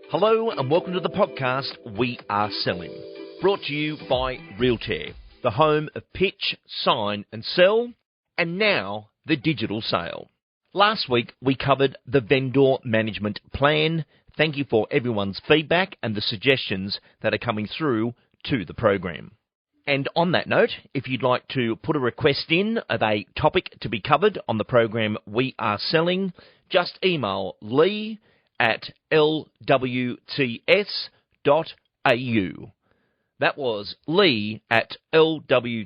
Hello and welcome to the podcast We Are Selling, brought to you by Realtair, the home of pitch, sign and sell, and now the digital sale. Last week we covered the vendor management plan. Thank you for everyone's feedback and the suggestions that are coming through to the program. And on that note, if you'd like to put a request in of a topic to be covered on the program We Are Selling, just email Lee at lwts.au. That was Lee at lwts.au,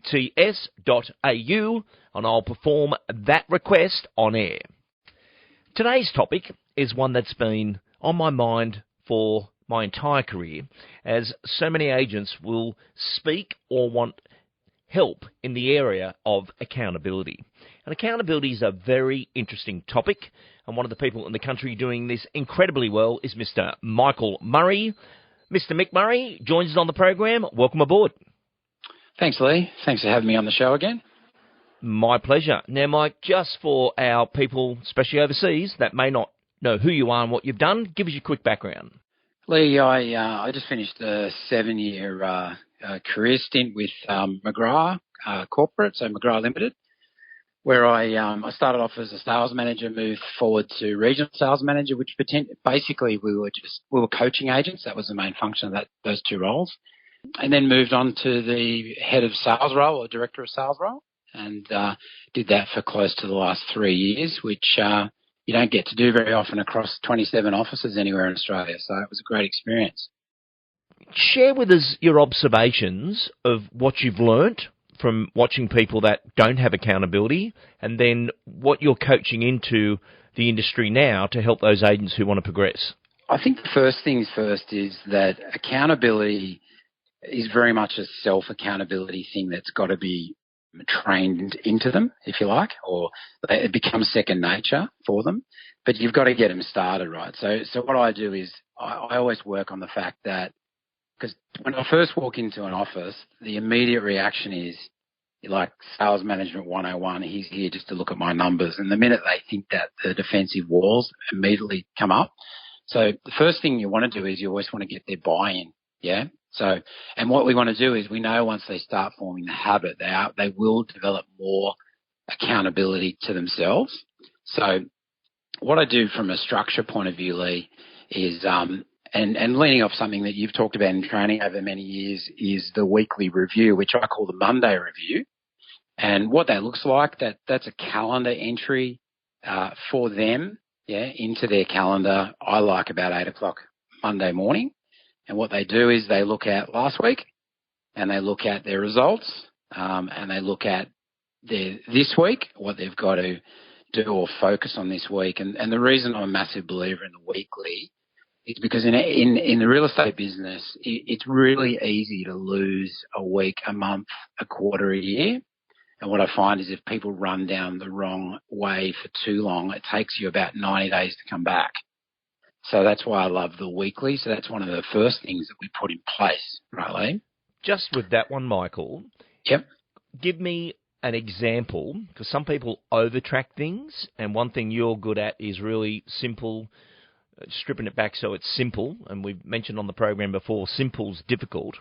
and I'll perform that request on air. Today's topic is one that's been on my mind for my entire career, as so many agents will speak or want help in the area of accountability. And accountability is a very interesting topic, and one of the people in the country doing this incredibly well is Mr. Michael Murray. Mr. Mick Murray joins us on the program. Welcome aboard. Thanks, Lee. Thanks for having me on the show again. My pleasure. Now, Mike, just for our people, especially overseas, that may not know who you are and what you've done, give us your quick background. Lee, I just finished a 7-year career stint with McGrath Corporate, so McGrath Limited, where I started off as a sales manager, moved forward to regional sales manager, which basically we were coaching agents. That was the main function of those two roles, and then moved on to the head of sales role or director of sales role, and did that for close to the last 3 years, which you don't get to do very often across 27 offices anywhere in Australia. So it was a great experience. Share with us your observations of what you've learnt from watching people that don't have accountability, and then what you're coaching into the industry now to help those agents who want to progress. I think the first things first is that accountability is very much a self-accountability thing that's got to be trained into them, if you like, or it becomes second nature for them. But you've got to get them started, right? So what I do is I always work on the fact that, because when I first walk into an office, the immediate reaction is, like sales management 101, he's here just to look at my numbers. And the minute they think that, the defensive walls immediately come up. So the first thing you want to do is you always want to get their buy-in, yeah? So, and what we want to do is we know once they start forming the habit, they will develop more accountability to themselves. So what I do from a structure point of view, Lee, is and leaning off something that you've talked about in training over many years is the weekly review, which I call the Monday review. And what that looks like, that's a calendar entry for them, yeah, into their calendar. I like about 8 o'clock Monday morning. And what they do is they look at last week and they look at their results and they look at this week, what they've got to do or focus on this week. And the reason I'm a massive believer in the weekly, it's because in the real estate business, it's really easy to lose a week, a month, a quarter, a year. And what I find is if people run down the wrong way for too long, it takes you about 90 days to come back. So that's why I love the weekly. So that's one of the first things that we put in place, right, Lee? Just with that one, Michael. Yep. Give me an example, because some people over-track things, and one thing you're good at is really simple, stripping it back so it's simple, and we've mentioned on the program before, simple's difficult.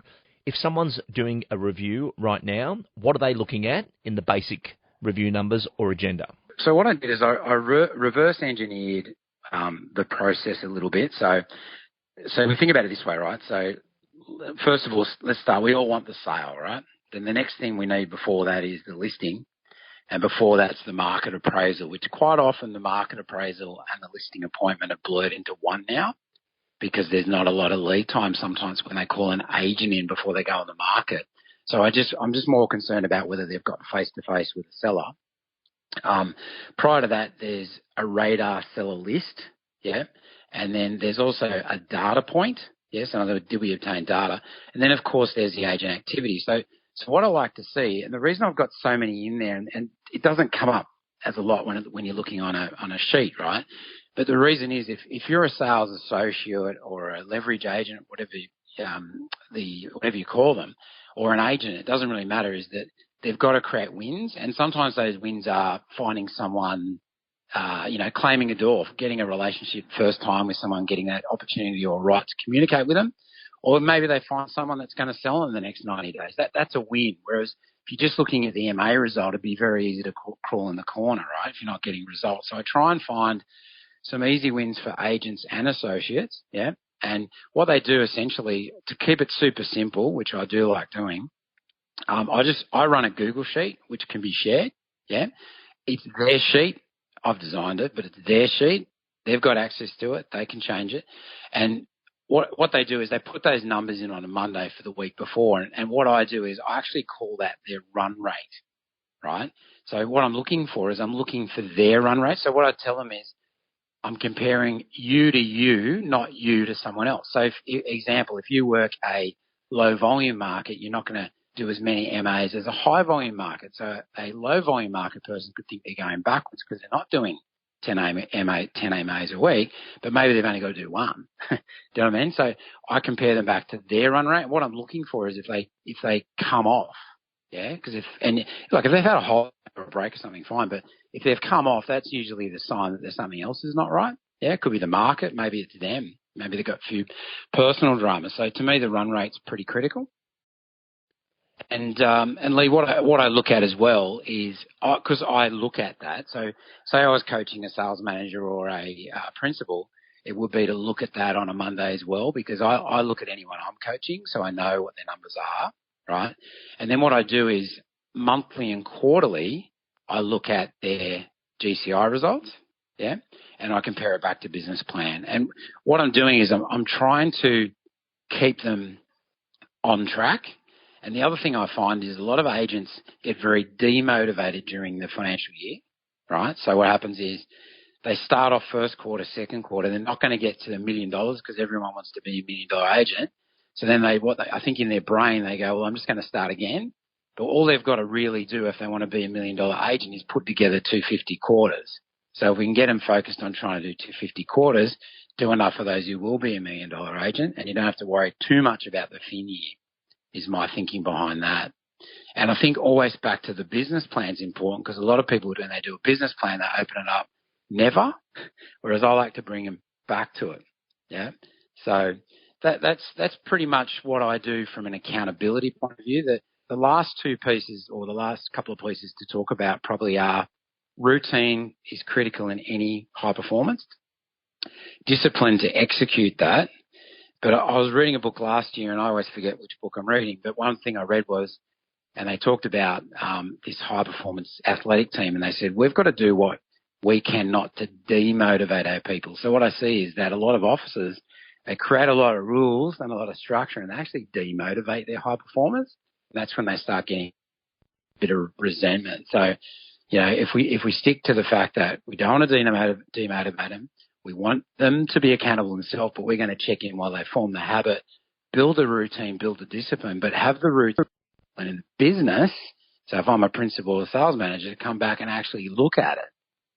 If someone's doing a review right now, what are they looking at in the basic review numbers or agenda? So what I did is I reverse engineered the process a little bit. So we think about it this way, right? So first of all, let's start. We all want the sale, right? Then the next thing we need before that is the listing. And before that's the market appraisal, which quite often the market appraisal and the listing appointment are blurred into one now, because there's not a lot of lead time sometimes when they call an agent in before they go on the market. So I'm just more concerned about whether they've got face-to-face with the seller. Prior to that, there's a radar seller list, yeah, and then there's also a data point, yes, in other words, did we obtain data? And then, of course, there's the agent activity. So what I like to see, and the reason I've got so many in there, and it doesn't come up as a lot when you're looking on a sheet, right? But the reason is if you're a sales associate or a leverage agent, whatever you call them, or an agent, it doesn't really matter, is that they've got to create wins. And sometimes those wins are finding someone claiming a door, getting a relationship first time with someone, getting that opportunity or right to communicate with them. Or maybe they find someone that's going to sell in the next 90 days. That's a win. Whereas if you're just looking at the MA result, it'd be very easy to crawl in the corner, right, if you're not getting results. So I try and find some easy wins for agents and associates, yeah. And what they do essentially, to keep it super simple, which I do like doing, I run a Google sheet which can be shared, yeah. It's their sheet. I've designed it, but it's their sheet. They've got access to it. They can change it. And what they do is they put those numbers in on a Monday for the week before. And what I do is I actually call that their run rate, right? So what I'm looking for is I'm looking for their run rate. So what I tell them is I'm comparing you to you, not you to someone else. So, if you work a low volume market, you're not going to do as many MAs as a high volume market. So a low volume market person could think they're going backwards because they're not doing 10 MAs a week, but maybe they've only got to do one. Do you know what I mean? So I compare them back to their run rate. What I'm looking for is if they come off, yeah, because if they've had a hole or a break or something, fine, but if they've come off, that's usually the sign that there's something else is not right. Yeah, it could be the market, maybe it's them, maybe they've got a few personal dramas. So to me, the run rate's pretty critical. And Lee, what I look at as well is, because I look at that, so say I was coaching a sales manager or a principal, it would be to look at that on a Monday as well, because I look at anyone I'm coaching, so I know what their numbers are, right? And then what I do is monthly and quarterly, I look at their GCI results, yeah, and I compare it back to business plan. And what I'm doing is I'm trying to keep them on track. And the other thing I find is a lot of agents get very demotivated during the financial year, right? So what happens is they start off first quarter, second quarter. They're not going to get to $1 million because everyone wants to be $1 million agent. So then I think in their brain, they go, well, I'm just going to start again. But all they've got to really do if they want to be $1 million agent is put together 250 quarters. So if we can get them focused on trying to do 250 quarters, do enough of those who will be $1 million agent, and you don't have to worry too much about the fin year. Is my thinking behind that. And I think always back to the business plan is important, because a lot of people, when they do a business plan, they open it up never, whereas I like to bring them back to it. Yeah. So that's pretty much what I do from an accountability point of view. The last two pieces, or the last couple of pieces to talk about, probably are routine is critical in any high performance. Discipline to execute that. But I was reading a book last year, and I always forget which book I'm reading, but one thing I read was, and they talked about this high-performance athletic team, and they said, we've got to do what we can not to demotivate our people. So what I see is that a lot of officers, they create a lot of rules and a lot of structure, and they actually demotivate their high performers. And that's when they start getting a bit of resentment. So, if we stick to the fact that we don't want to demotivate them, we want them to be accountable themselves, but we're going to check in while they form the habit, build a routine, build a discipline, but have the routine in the business. So if I'm a principal or sales manager, to come back and actually look at it.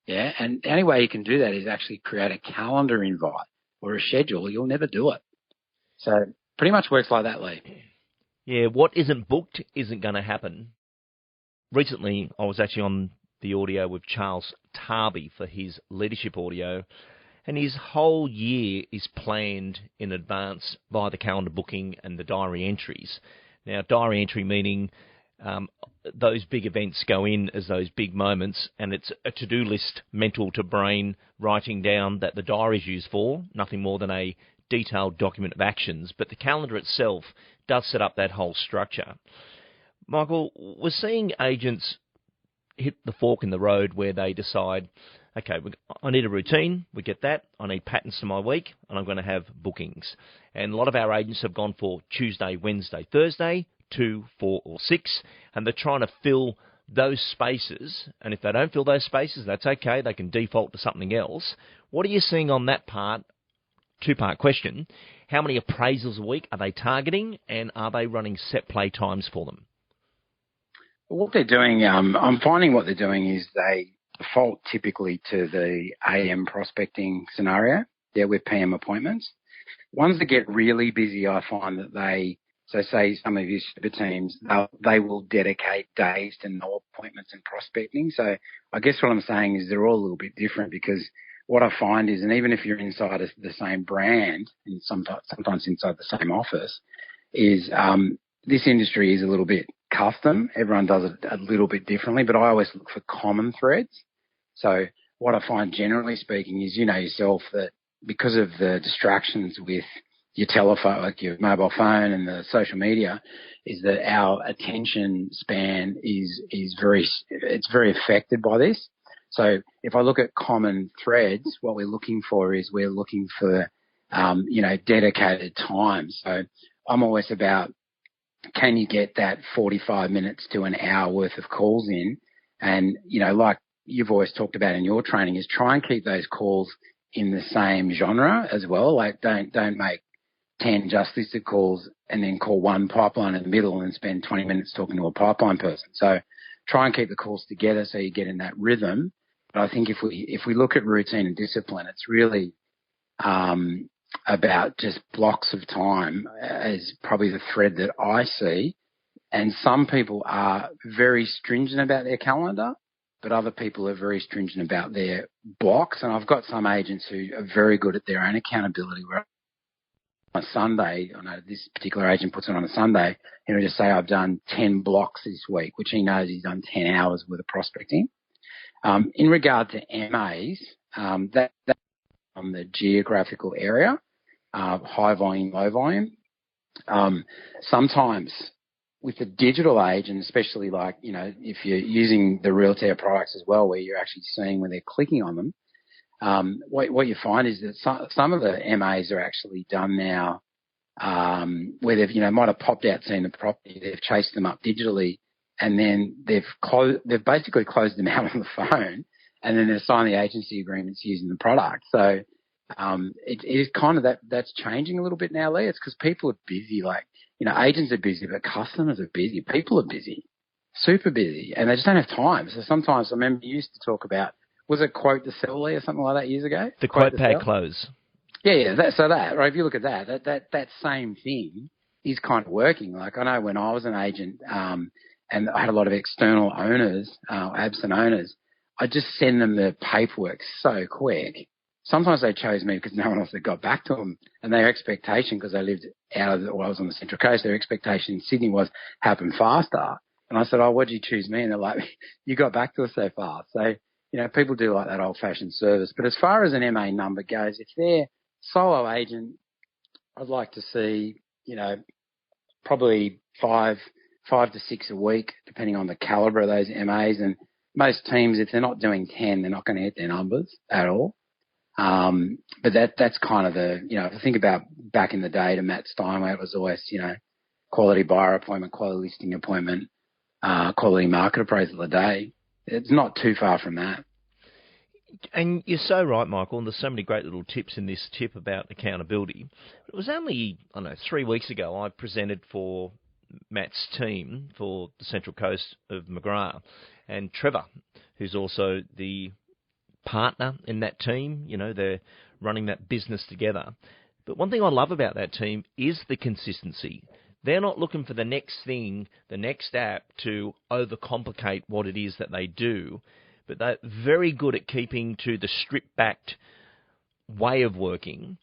Yeah. And the only way you can do that is actually create a calendar invite or a schedule. You'll never do it. So pretty much works like that, Lee. Yeah. What isn't booked isn't going to happen. Recently, I was actually on the audio with Charles Tarby for his leadership audio. And his whole year is planned in advance by the calendar booking and the diary entries. Now, diary entry meaning those big events go in as those big moments, and it's a to-do list, mental to brain, writing down that the diary is used for, nothing more than a detailed document of actions. But the calendar itself does set up that whole structure. Michael, we're seeing agents hit the fork in the road where they decide, okay, I need a routine. We get that. I need patterns to my week, and I'm going to have bookings. And a lot of our agents have gone for Tuesday, Wednesday, Thursday, 2, 4, or 6, and they're trying to fill those spaces. And if they don't fill those spaces, that's okay. They can default to something else. What are you seeing on that part? Two-part question. How many appraisals a week are they targeting, and are they running set play times for them? What they're doing, I'm finding what they're doing is they default typically to the AM prospecting scenario, with PM appointments. Ones that get really busy, I find that they So say some of your super teams, they will dedicate days to no appointments and prospecting. So I guess what I'm saying is they're all a little bit different, because what I find is, and even if you're inside the same brand and sometimes inside the same office, is this industry is a little bit custom. Everyone does it a little bit differently, but I always look for common threads. So what I find, generally speaking, is, you know yourself, that because of the distractions with your telephone, like your mobile phone and the social media, is that our attention span is very affected by this. So if I look at common threads, what we're looking for is dedicated time. So I'm always about, can you get that 45 minutes to an hour worth of calls in? And, you know, like you've always talked about in your training, is try and keep those calls in the same genre as well. Like don't make 10 just listed calls and then call one pipeline in the middle and spend 20 minutes talking to a pipeline person. So try and keep the calls together so you get in that rhythm. But I think if we look at routine and discipline, it's really about just blocks of time as probably the thread that I see. And some people are very stringent about their calendar, but other people are very stringent about their blocks. And I've got some agents who are very good at their own accountability, where on a Sunday, I know this particular agent puts it on a Sunday, he'll just say, I've done 10 blocks this week, which he knows he's done 10 hours worth of prospecting. In regard to MAs, that on the geographical area, high volume, low volume. Sometimes with the digital age, and especially like, you know, if you're using the Realtair products as well, where you're actually seeing when they're clicking on them, what you find is that some of the MAs are actually done now, where they've, you know, might have popped out, seen the property, they've chased them up digitally, and then they've basically closed them out on the phone, and then they've signed the agency agreements using the product. So it is kind of that's changing a little bit now, Lee. It's because people are busy. Like, you know, agents are busy, but customers are busy. People are busy, super busy, and they just don't have time. So sometimes, I remember you used to talk about, was it quote to sell, Lee, or something like that years ago? The quote pay close. Yeah, right. If you look at that same thing is kind of working. Like, I know when I was an agent, and I had a lot of external owners, absent owners, I just send them the paperwork so quick. Sometimes they chose me because no one else had got back to them, and their expectation, because they lived I was on the Central Coast, their expectation in Sydney was happen faster. And I said, oh, why'd you choose me? And they're like, you got back to us so fast. So, you know, people do like that old-fashioned service. But as far as an MA number goes, if they're solo agent, I'd like to see, you know, probably five to six a week, depending on the calibre of those MAs. And most teams, if they're not doing 10, they're not going to hit their numbers at all. But that's kind of the, you know, if I think about back in the day to Matt Steinway, it was always, you know, quality buyer appointment, quality listing appointment, quality market appraisal a day. It's not too far from that. And you're so right, Michael, and there's so many great little tips in this tip about accountability. It was only, 3 weeks ago I presented for Matt's team for the Central Coast of McGrath, and Trevor, who's also the partner in that team, you know, they're running that business together. But one thing I love about that team is the consistency. They're not looking for the next thing, the next app to overcomplicate what it is that they do, but they're very good at keeping to the stripped-backed way of working.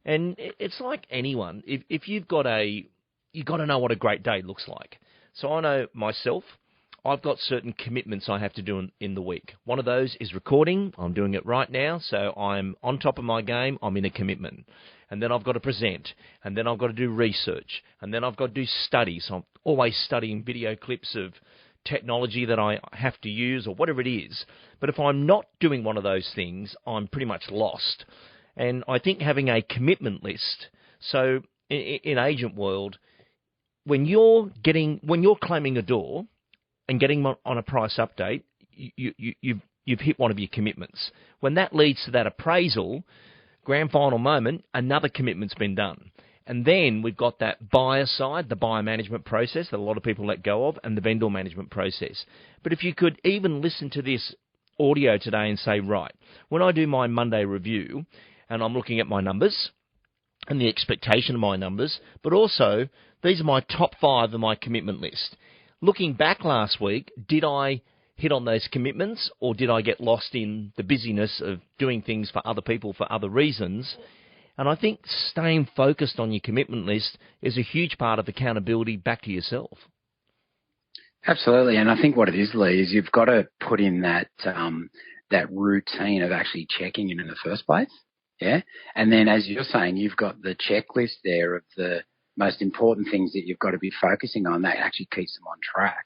And it's like anyone. If you've got you've got to know what a great day looks like. So I know myself, I've got certain commitments I have to do in the week. One of those is recording. I'm doing it right now, so I'm on top of my game. I'm in a commitment. And then I've got to present, and then I've got to do research, and then I've got to do studies. I'm always studying video clips of technology that I have to use or whatever it is. But if I'm not doing one of those things, I'm pretty much lost. And I think having a commitment list, so in agent world, when you're claiming a door and getting on a price update, you've hit one of your commitments. When that leads to that appraisal, grand final moment, another commitment's been done. And then we've got that buyer side, the buyer management process that a lot of people let go of, and the vendor management process. But if you could even listen to this audio today and say, right, when I do my Monday review and I'm looking at my numbers, and the expectation of my numbers, but also these are my top 5 of my commitment list. Looking back last week, did I hit on those commitments, or did I get lost in the busyness of doing things for other people for other reasons? And I think staying focused on your commitment list is a huge part of accountability back to yourself. Absolutely, and I think what it is, Lee, is you've got to put in that that routine of actually checking in the first place. Yeah. And then, as you're saying, you've got the checklist there of the most important things that you've got to be focusing on that actually keeps them on track.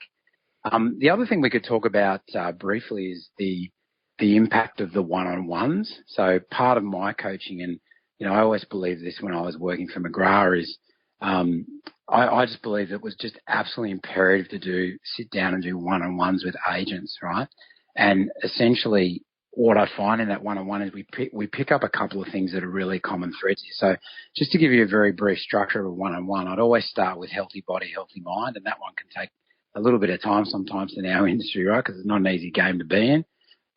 The other thing we could talk about briefly is the impact of the one-on-ones. So part of my coaching, and, I always believed this when I was working for McGrath, is I just believe it was just absolutely imperative to sit down and do one-on-ones with agents, right? And essentially, what I find in that one-on-one is we pick up a couple of things that are really common threads here. So just to give you a very brief structure of a one-on-one, I'd always start with healthy body, healthy mind, and that one can take a little bit of time sometimes in our industry, right, because it's not an easy game to be in.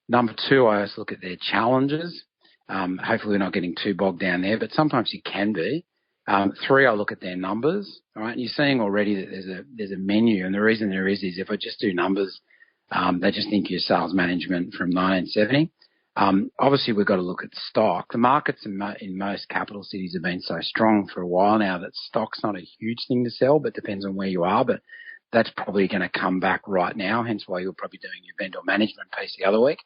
Number 2, I always look at their challenges. Hopefully we're not getting too bogged down there, but sometimes you can be. 3, I look at their numbers, all right, and you're seeing already that there's a menu, and the reason there is if I just do numbers, they just think you're sales management from 1970. Obviously, we've got to look at stock. The markets in most capital cities have been so strong for a while now that stock's not a huge thing to sell, but depends on where you are. But that's probably going to come back right now, hence why you're probably doing your vendor management piece the other week.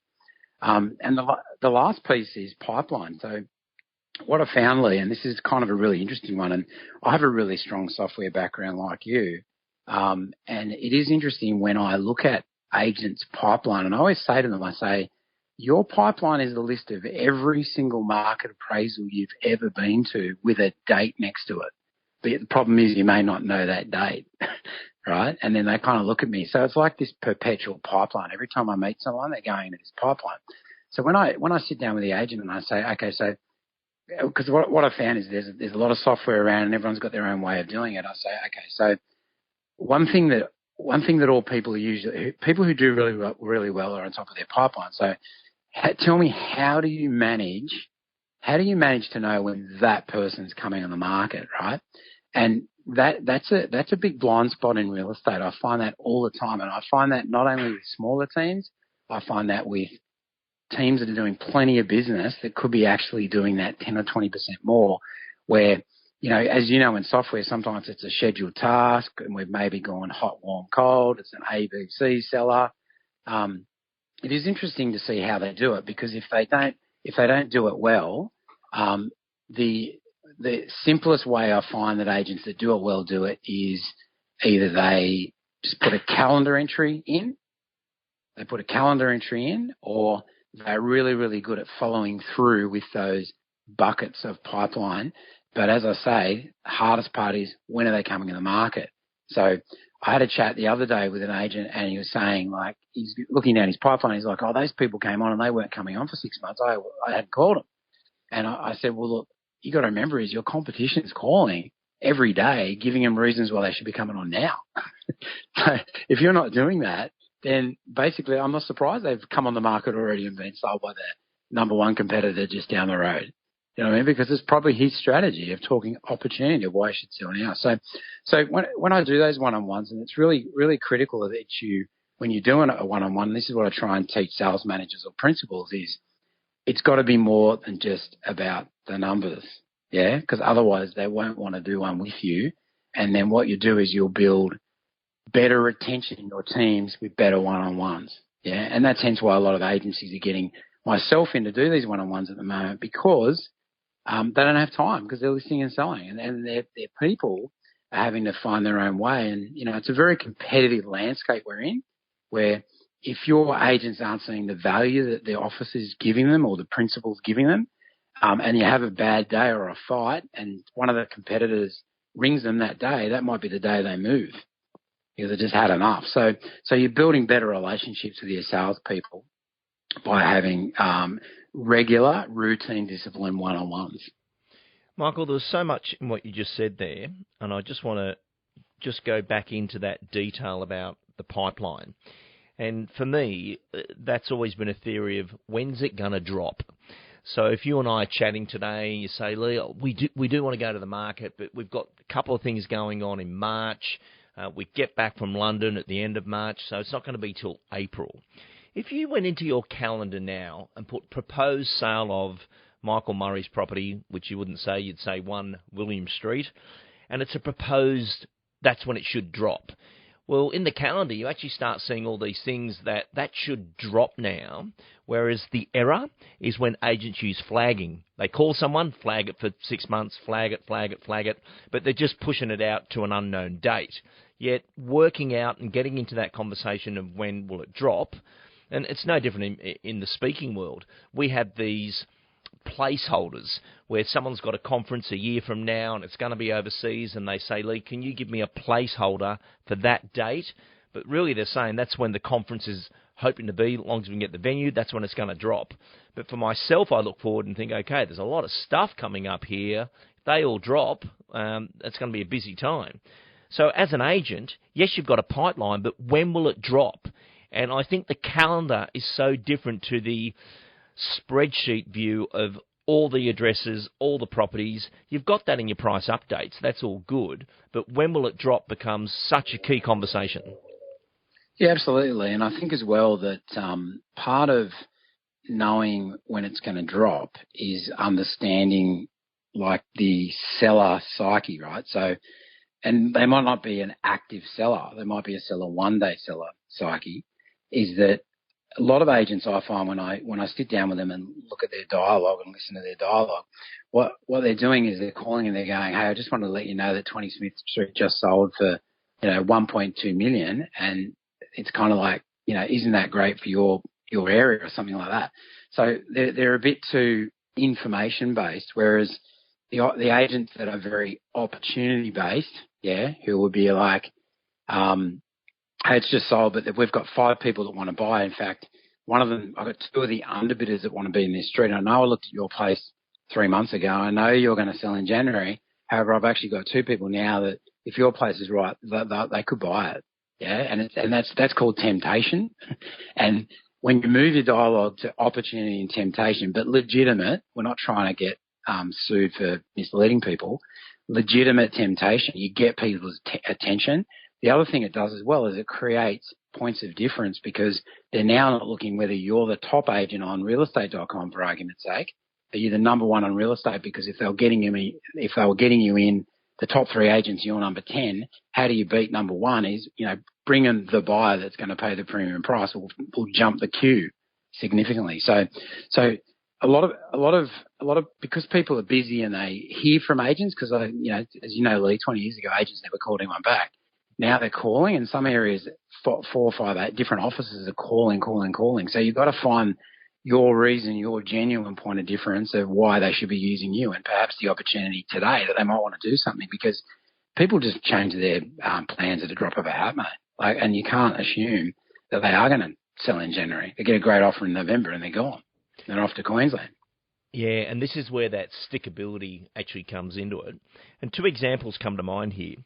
And the last piece is pipeline. So what I found, Lee, and this is kind of a really interesting one, and I have a really strong software background like you, and it is interesting when I look at agents' pipeline, and I always say to them, I say, your pipeline is a list of every single market appraisal you've ever been to with a date next to it. But the problem is you may not know that date, right? And then they kind of look at me. So it's like this perpetual pipeline. Every time I meet someone, they're going into this pipeline. So when I sit down with the agent and I say, okay, so because what I found is there's a lot of software around and everyone's got their own way of doing it. I say, okay, so one thing that all people who do really well are on top of their pipeline. So tell me, how do you manage to know when that person's coming on the market, right? And that's a big blind spot in real estate. I find that all the time, and I find that not only with smaller teams, I find that with teams that are doing plenty of business that could be actually doing that 10 or 20% more, where, as you know, in software, sometimes it's a scheduled task and we've maybe gone hot, warm, cold. It's an ABC seller. It is interesting to see how they do it, because if they don't do it well, the simplest way I find that agents that do it well do it is either they just put a calendar entry in, or they're really, really good at following through with those buckets of pipeline. But as I say, the hardest part is, when are they coming in the market? So I had a chat the other day with an agent, and he was saying, like, he's looking down his pipeline. He's like, oh, those people came on and they weren't coming on for 6 months. I hadn't called them. And I said, well, look, you got to remember is your competition's calling every day, giving them reasons why they should be coming on now. So if you're not doing that, then basically I'm not surprised they've come on the market already and been sold by their number one competitor just down the road. You know what I mean? Because it's probably his strategy of talking opportunity of why you should sell now. So when I do those one-on-ones, and it's really, really critical that when you're doing a one-on-one, this is what I try and teach sales managers or principals is, it's got to be more than just about the numbers. Yeah. Because otherwise they won't want to do one with you. And then what you do is you'll build better retention in your teams with better one-on-ones. Yeah. And that's hence why a lot of agencies are getting myself in to do these one-on-ones at the moment, because they don't have time, because they're listening and selling, and their people are having to find their own way. And, it's a very competitive landscape we're in, where if your agents aren't seeing the value that the office is giving them or the principal's giving them, and you have a bad day or a fight and one of the competitors rings them that day, that might be the day they move, because they just had enough. So you're building better relationships with your salespeople by having regular, routine, discipline one-on-ones. Michael, there was so much in what you just said there, and I just want to just go back into that detail about the pipeline. And for me, that's always been a theory of, when's it going to drop? So if you and I are chatting today, you say, Lee, we do want to go to the market, but we've got a couple of things going on in March. We get back from London at the end of March, so it's not going to be till April. If you went into your calendar now and put proposed sale of Michael Murray's property, which you wouldn't say, you'd say 1 William Street, and it's a proposed, that's when it should drop. Well, in the calendar, you actually start seeing all these things that should drop now, whereas the error is when agents use flagging. They call someone, flag it for 6 months, flag it, but they're just pushing it out to an unknown date. Yet working out and getting into that conversation of when will it drop, and it's no different in the speaking world. We have these placeholders where someone's got a conference a year from now and it's going to be overseas, and they say, Lee, can you give me a placeholder for that date? But really they're saying that's when the conference is hoping to be, as long as we can get the venue, that's when it's going to drop. But for myself, I look forward and think, okay, there's a lot of stuff coming up here. If they all drop, it's going to be a busy time. So as an agent, yes, you've got a pipeline, but when will it drop? And I think the calendar is so different to the spreadsheet view of all the addresses, all the properties. You've got that in your price updates. That's all good. But when will it drop becomes such a key conversation. Yeah, absolutely. And I think as well that part of knowing when it's going to drop is understanding like the seller psyche, right? So, and they might not be an active seller. They might be a seller, one-day seller psyche, is that a lot of agents I find when I sit down with them and look at their dialogue and listen to their dialogue, what they're doing is they're calling and they're going, hey, I just wanted to let you know that 20 Smith Street just sold for, 1.2 million. And it's kind of like, isn't that great for your area or something like that? So they're a bit too information based, whereas the agents that are very opportunity based, who would be like, hey, it's just sold, but we've got 5 people that want to buy. In fact, one of them, I've got 2 of the underbidders that want to be in this street. I know I looked at your place 3 months ago. I know you're going to sell in January. However, I've actually got 2 people now that if your place is right, they could buy it. Yeah, and that's called temptation. And when you move your dialogue to opportunity and temptation, but legitimate, we're not trying to get sued for misleading people. Legitimate temptation, you get people's attention. The other thing it does as well is it creates points of difference, because they're now not looking whether you're the top agent on realestate.com, for argument's sake. Are you the number 1 on real estate? Because if they were getting you in the top 3 agents, you're number 10. How do you beat number 1? Is bring in the buyer that's going to pay the premium price will jump the queue significantly. So a lot of because people are busy and they hear from agents, because as you know, Lee, 20 years ago, agents never called anyone back. Now they're calling. In some areas, 4 or 5, 8 different offices are calling. So you've got to find your reason, your genuine point of difference of why they should be using you, and perhaps the opportunity today that they might want to do something, because people just change their plans at a drop of a hat, mate. And you can't assume that they are going to sell in January. They get a great offer in November and they're gone. They're off to Queensland. Yeah, and this is where that stickability actually comes into it. And 2 examples come to mind here.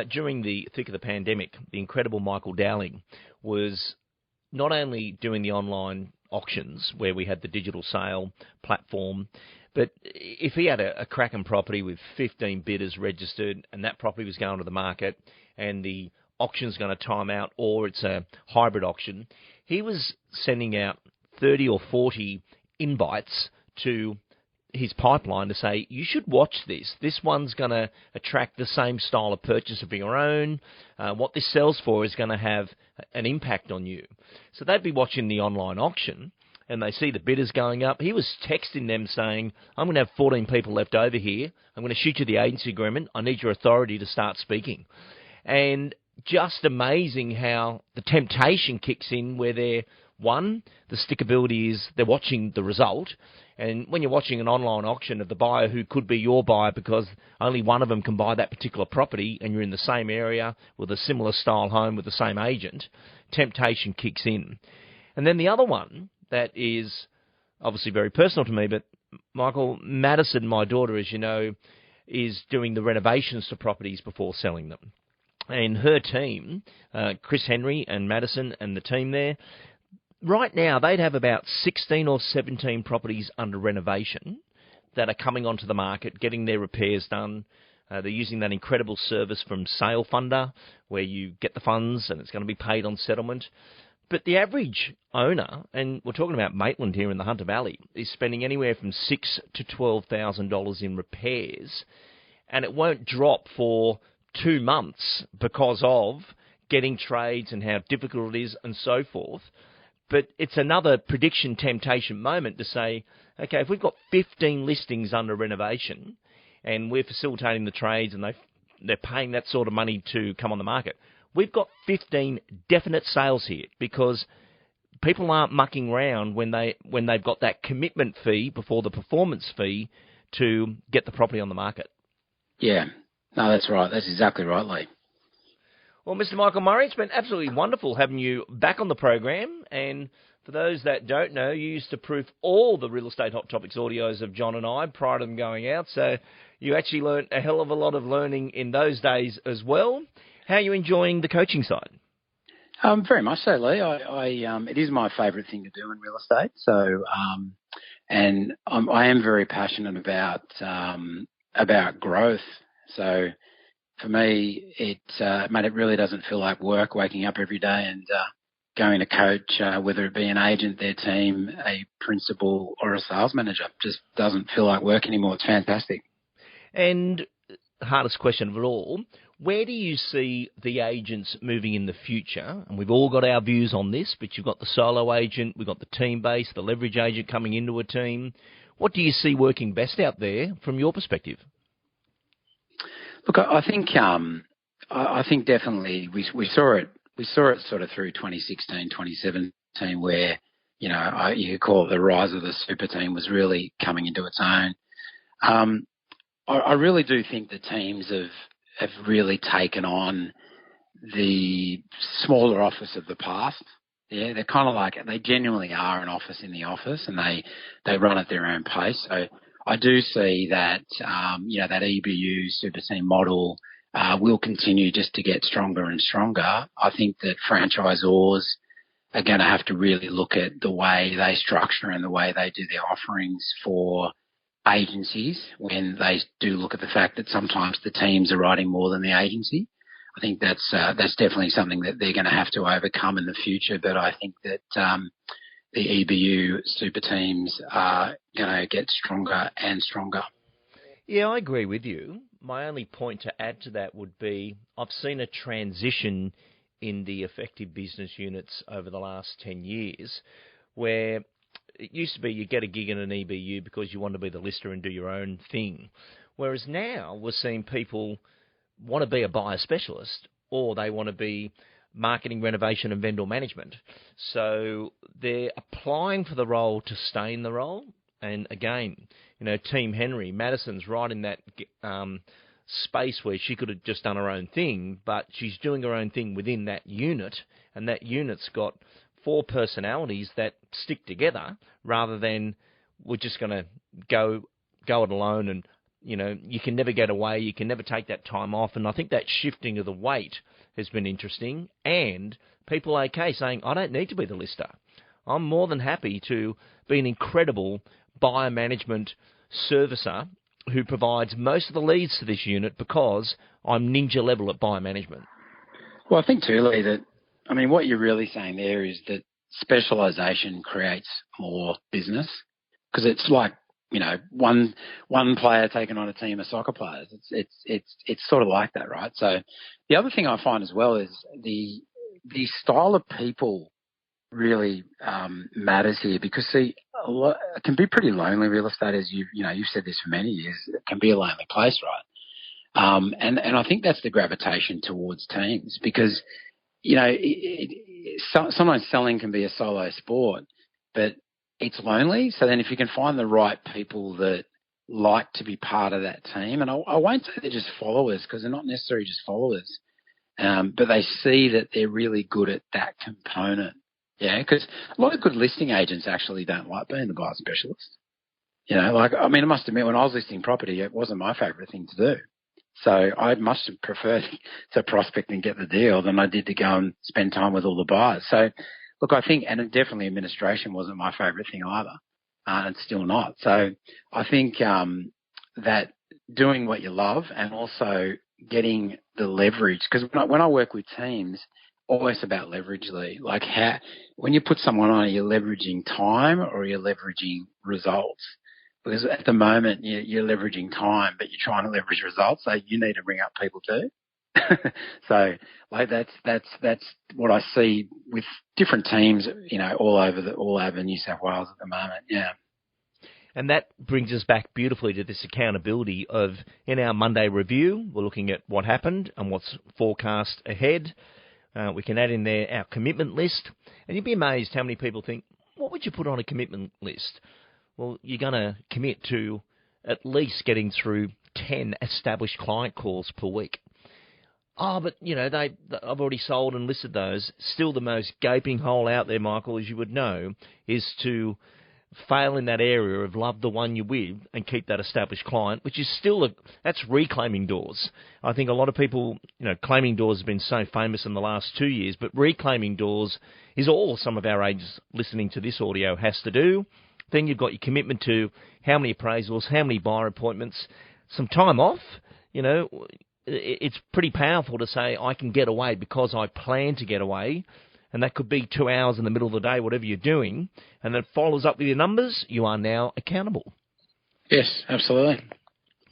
During the thick of the pandemic, the incredible Michael Dowling was not only doing the online auctions where we had the digital sale platform, but if he had a cracking property with 15 bidders registered and that property was going to the market and the auction's going to time out, or it's a hybrid auction, he was sending out 30 or 40 invites to his pipeline to say, you should watch this. This one's going to attract the same style of purchase of your own. What this sells for is going to have an impact on you. So they'd be watching the online auction and they see the bidders going up. He was texting them saying, I'm going to have 14 people left over here. I'm going to shoot you the agency agreement. I need your authority to start speaking. And just amazing how the temptation kicks in where they're, one, the stickability is they're watching the result. And when you're watching an online auction of the buyer who could be your buyer because only one of them can buy that particular property and you're in the same area with a similar style home with the same agent, temptation kicks in. And then the other one that is obviously very personal to me, but Michael, Madison, my daughter, as you know, is doing the renovations to properties before selling them. And her team, Chris Henry and Madison and the team there, right now they'd have about 16 or 17 properties under renovation that are coming onto the market, getting their repairs done. They're using that incredible service from Sale Funder, where you get the funds and it's going to be paid on settlement. But the average owner, and we're talking about Maitland here in the Hunter Valley, is spending anywhere from $6,000 to $12,000 in repairs, and it won't drop for 2 months because of getting trades and how difficult it is and so forth. But it's another prediction temptation moment to say, okay, if we've got 15 listings under renovation and we're facilitating the trades and they're paying that sort of money to come on the market, we've got 15 definite sales here because people aren't mucking around when they've got that commitment fee before the performance fee to get the property on the market. Yeah. No, that's right. That's exactly right, Lee. Well, Mr. Michael Murray, it's been absolutely wonderful having you back on the program. And for those that don't know, you used to proof all the Real Estate Hot Topics audios of John and I prior to them going out. So you actually learnt a hell of a lot of learning in those days as well. How are you enjoying the coaching side? Very much so, Lee. It is my favourite thing to do in real estate. So, and I am very passionate about growth. So, for me, it really doesn't feel like work. Waking up every day and going to coach, whether it be an agent, their team, a principal, or a sales manager, just doesn't feel like work anymore. It's fantastic. And hardest question of it all, where do you see the agents moving in the future? And we've all got our views on this, but you've got the solo agent, we've got the team base, the leverage agent coming into a team. What do you see working best out there from your perspective? Look, I think definitely we saw it sort of through 2016, 2017, where you could call it the rise of the super team was really coming into its own. I really do think the teams have really taken on the smaller office of the past. Yeah, they're kind of like, they genuinely are an office in the office, and they run at their own pace. So I do see that, that EBU super team model will continue just to get stronger and stronger. I think that franchisors are going to have to really look at the way they structure and the way they do their offerings for agencies when they do look at the fact that sometimes the teams are writing more than the agency. I think that's definitely something that they're going to have to overcome in the future. But I think that the EBU super teams are going to get stronger and stronger. Yeah, I agree with you. My only point to add to that would be I've seen a transition in the effective business units over the last 10 years where it used to be you get a gig in an EBU because you want to be the lister and do your own thing. Whereas now we're seeing people want to be a buyer specialist or they want to be marketing, renovation and vendor management. So they're applying for the role to stay in the role. And again, Team Henry, Madison's right in that space where she could have just done her own thing, but she's doing her own thing within that unit, and that unit's got 4 personalities that stick together rather than we're just going to go it alone and, you can never get away, you can never take that time off. And I think that shifting of the weight has been interesting, and people are okay saying, I don't need to be the lister. I'm more than happy to be an incredible buyer management servicer who provides most of the leads to this unit because I'm ninja level at buyer management. Well, I think too, Lee, that, what you're really saying there is that specialisation creates more business because it's like, one player taking on a team of soccer players. It's sort of like that, right? So the other thing I find as well is the style of people really matters here because, see, it can be pretty lonely real estate, as you've said this for many years. It can be a lonely place, right? And I think that's the gravitation towards teams because, sometimes selling can be a solo sport, but it's lonely. So then if you can find the right people that like to be part of that team, and I won't say they're just followers because they're not necessarily just followers, but they see that they're really good at that component. Yeah, because a lot of good listing agents actually don't like being the buyer specialist. I must admit, when I was listing property, it wasn't my favourite thing to do. So I'd much prefer to prospect and get the deal than I did to go and spend time with all the buyers. So, look, I think, and definitely administration wasn't my favourite thing either, and it's still not. So I think that doing what you love and also getting the leverage, because when I work with teams, always about leverage, Lee. Like when you put someone on, are you leveraging time or are you leveraging results? Because at the moment you're leveraging time, but you're trying to leverage results, so you need to bring up people too. So like that's what I see with different teams, all over New South Wales at the moment. Yeah. And that brings us back beautifully to this accountability of, in our Monday review, we're looking at what happened and what's forecast ahead. We can add in there our commitment list. And you'd be amazed how many people think, what would you put on a commitment list? Well, you're going to commit to at least getting through 10 established client calls per week. Oh, but, I've already sold and listed those. Still the most gaping hole out there, Michael, as you would know, is to fail in that area of love the one you're with and keep that established client, which is still that's reclaiming doors. I think a lot of people, claiming doors has been so famous in the last 2 years, but reclaiming doors is all some of our agents listening to this audio has to do. Then you've got your commitment to how many appraisals, how many buyer appointments, some time off. It's pretty powerful to say I can get away because I plan to get away. And that could be 2 hours in the middle of the day, whatever you're doing, and then follows up with your numbers, you are now accountable. Yes, absolutely.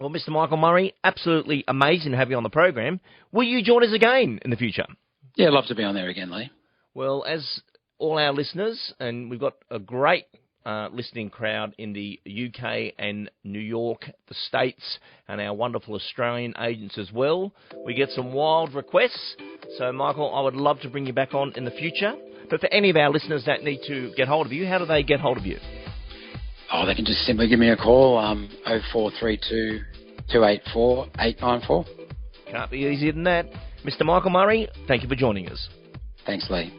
Well, Mr. Michael Murray, absolutely amazing to have you on the program. Will you join us again in the future? Yeah, I'd love to be on there again, Lee. Well, as all our listeners, and we've got a great listening crowd in the UK and New York, the States, and our wonderful Australian agents as well. We get some wild requests. So, Michael, I would love to bring you back on in the future. But for any of our listeners that need to get hold of you, how do they get hold of you? Oh, they can just simply give me a call, 0432 284 894. Can't be easier than that. Mr. Michael Murray, thank you for joining us. Thanks, Lee.